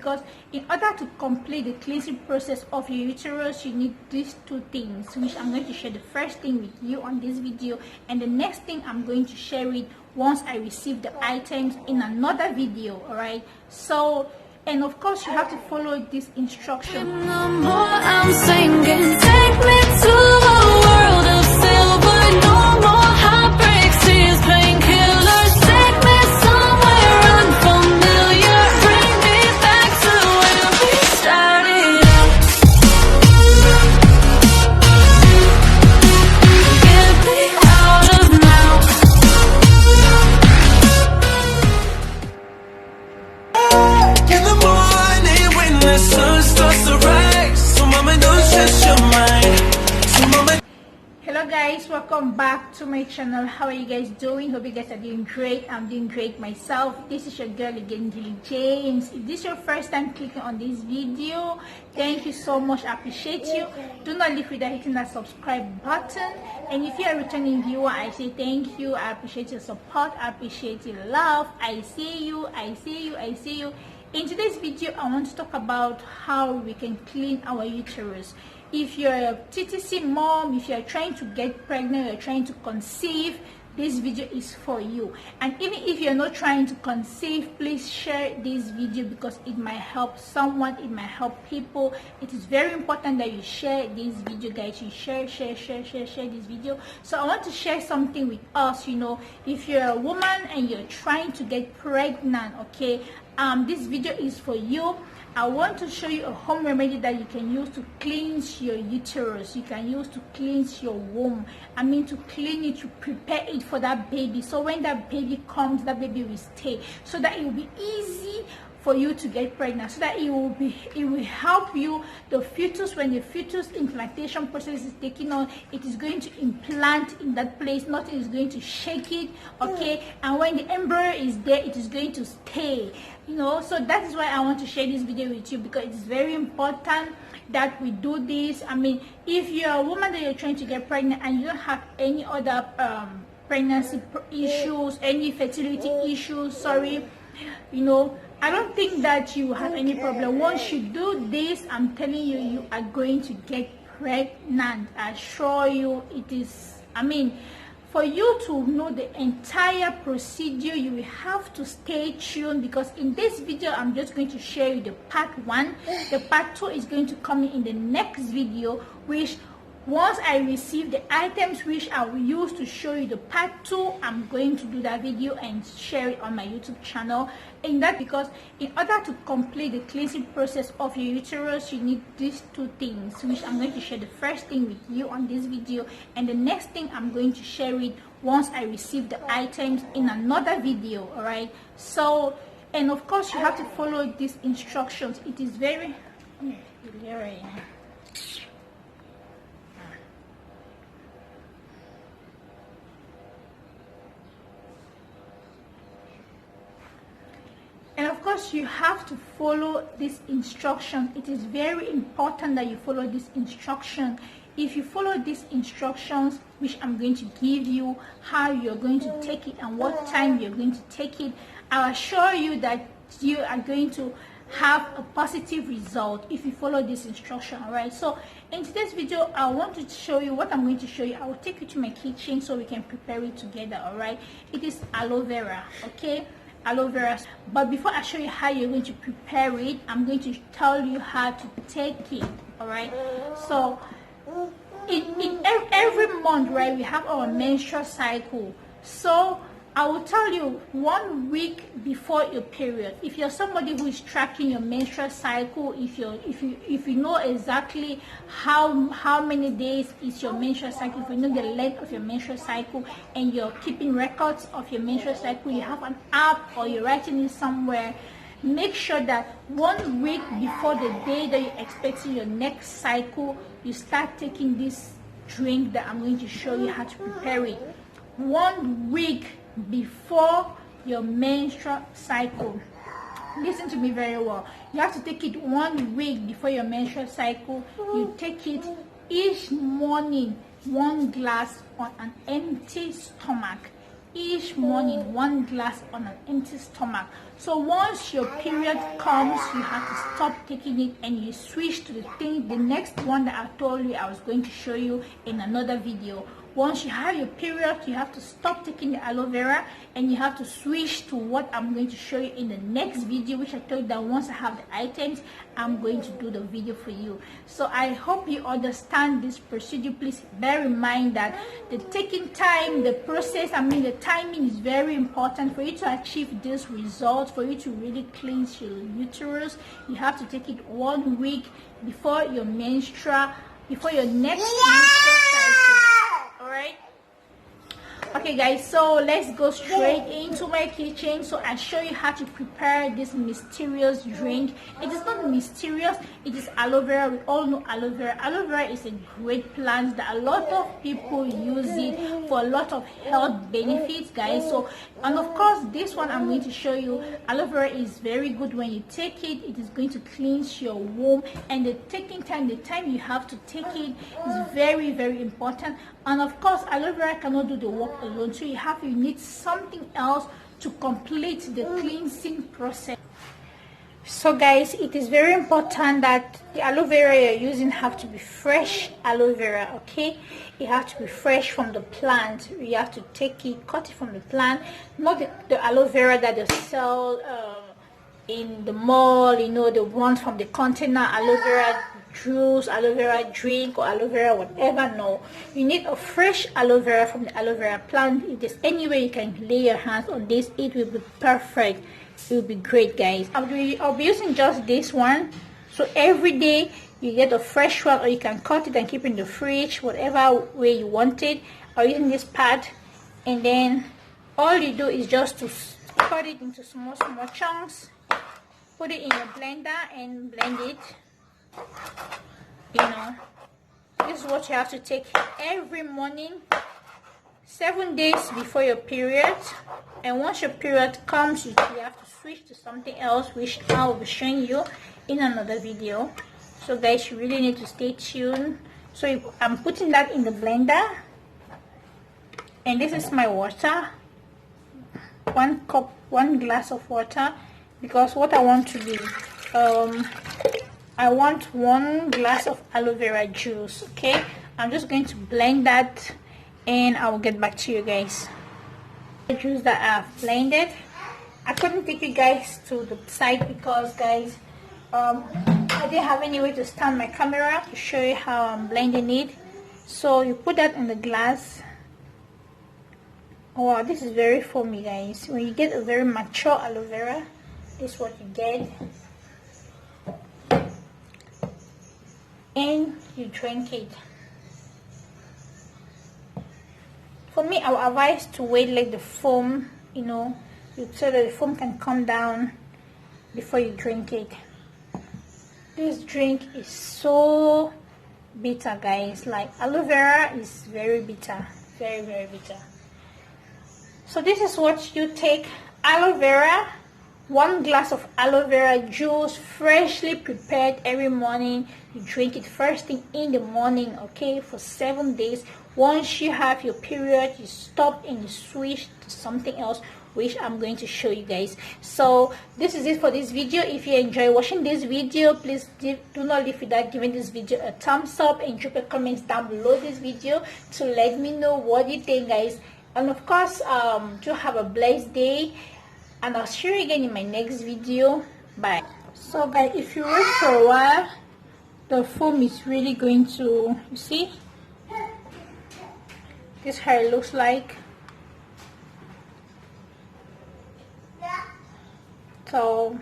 because in order to complete the cleansing process of your uterus, you need these two things, which I'm going to share the first thing with you on this video, and the next thing I'm going to share it once I receive the items in another video. All right, so, and of course you have to follow this instruction. No more I'm singing, take me to a world of silver. No more heartbreaks, tears, painkillers. Take me somewhere unfamiliar. Bring me back to where we started out. Get me out of now. In the morning when the sun starts to rise, so mama don't stress your mind. So mama. Hello guys, welcome back to my channel. How are you guys doing? Hope you guys are doing great. I'm doing great myself. This is your girl again, Gilly James. If this is your first time clicking on this video, thank you so much. I appreciate you. Do not leave without hitting that subscribe button. And if you're a returning viewer, I say thank you. I appreciate your support. I appreciate your love. I see you. I see you. I see you. In today's video, I want to talk about how we can clean our uterus. If you're a TTC mom, if you're trying to get pregnant, you're trying to conceive, this video is for you. And even if you're not trying to conceive, please share this video because it might help someone, it might help people. It is very important that you share this video, guys. You share this video. So I want to share something with us. You know, if you're a woman and you're trying to get pregnant, okay, this video is for you. I want to show you a home remedy that you can use to cleanse your uterus. You can use to cleanse your womb. I mean, to clean it, to prepare it for that baby. So when that baby comes, that baby will stay. So that it will be easy for you to get pregnant. So that it will help you, the fetus, when the fetus implantation process is taking on, it is going to implant in that place. Nothing is going to shake it, okay? And when the embryo is there, it is going to stay. You know, so that is why I want to share this video with you, because it's very important that we do this. I mean, if you're a woman that you're trying to get pregnant and you don't have any other pregnancy issues, any fertility issues, sorry, you know, I don't think that you have any problem. Once you do this, I'm telling you, you are going to get pregnant. I assure you, it is, I mean, for you to know the entire procedure, you will have to stay tuned, because in this video I'm just going to share you the part 1. The part 2 is going to come in the next video, which once I receive the items which I will use to show you the part 2, I'm going to do that video and share it on my YouTube channel. In that, because in order to complete the cleansing process of your uterus, you need these two things, which I'm going to share the first thing with you on this video, and the next thing I'm going to share it once I receive the items in another video. All right, so, and of course you have to follow these instructions. It is very and of course you have to follow this instruction. It is very important that you follow this instruction. If you follow these instructions, which I'm going to give you, how you're going to take it and what time you're going to take it, I'll assure you that you are going to have a positive result if you follow this instruction. All right, so in today's video I want to show you what I'm going to show you. I will take you to my kitchen so we can prepare it together. All right, it is aloe vera, okay, aloe vera. But before I show you how you're going to prepare it, I'm going to tell you how to take it. All right, so in every month, right, we have our menstrual cycle. So I will tell you 1 week before your period. If you're somebody who is tracking your menstrual cycle, if you know exactly how many days is your menstrual cycle, if you know the length of your menstrual cycle, and you're keeping records of your menstrual cycle, you have an app or you're writing it somewhere, make sure that 1 week before the day that you're expecting your next cycle, you start taking this drink that I'm going to show you how to prepare it. 1 week before your menstrual cycle. Listen to me very well. You have to take it 1 week before your menstrual cycle. You take it each morning, 1 glass on an empty stomach. each morning, 1 glass on an empty stomach. So once your period comes, you have to stop taking it and you switch to the next one that I told you I was going to show you in another video. Once you have your period, you have to stop taking the aloe vera and you have to switch to what I'm going to show you in the next video, which I told you that once I have the items, I'm going to do the video for you. So I hope you understand this procedure. Please bear in mind that the taking time, the process, the timing is very important for you to achieve this result. For you to really cleanse your uterus, you have to take it 1 week before your next menstrual cycle. All right. Okay guys, so let's go straight into my kitchen so I show you how to prepare this mysterious drink. It is not mysterious, it is aloe vera. We all know aloe vera. Aloe vera is a great plant that a lot of people use it for a lot of health benefits, guys. So, and of course this one I'm going to show you, aloe vera is very good. When you take it, it is going to cleanse your womb, and the time you have to take it is very, very important. And of course aloe vera cannot do the work alone, so you need something else to complete the cleansing process. So guys, it is very important that the aloe vera you're using have to be fresh aloe vera, okay? It has to be fresh from the plant. You have to take it, cut it from the plant, not the aloe vera that they sell in the mall, you know, the ones from the container aloe vera juice, aloe vera drink, or aloe vera whatever. No, you need a fresh aloe vera from the aloe vera plant. If there's any way you can lay your hands on this, it will be perfect. It will be great, guys. I'll be using just this one. So every day you get a fresh one, or you can cut it and keep it in the fridge, whatever way you want it. Or using this pad, and then all you do is just to cut it into small chunks, put it in your blender and blend it. You know, this is what you have to take every morning, 7 days before your period. And once your period comes, you have to switch to something else, which I will be showing you in another video. So guys, you really need to stay tuned. So I'm putting that in the blender, and this is my water, 1 glass of water, because what I want to do, I want 1 glass of aloe vera juice. Okay, I'm just going to blend that and I will get back to you guys. The juice that I've blended, I couldn't take you guys to the side because guys, I didn't have any way to stand my camera to show you how I'm blending it. So you put that in the glass. Wow, this is very foamy, guys. When you get a very mature aloe vera, this is what you get. And you drink it. For me, I would advise to wait like the foam, you know, so that the foam can come down before you drink it. This drink is so bitter, guys. Like aloe vera is very bitter, very, very bitter. So this is what you take: aloe vera, 1 glass of aloe vera juice, freshly prepared every morning. You drink it first thing in the morning, okay, for 7 days. Once you have your period, you stop and you switch to something else, which I'm going to show you guys. So this is it for this video. If you enjoy watching this video, please do not leave without giving this video a thumbs up, and drop a comments down below this video to let me know what you think, guys. And of course, do have a blessed day, and I'll see you again in my next video. Bye. So guys, if you wait for a while, the foam is really going to, you see, this is how it looks like. So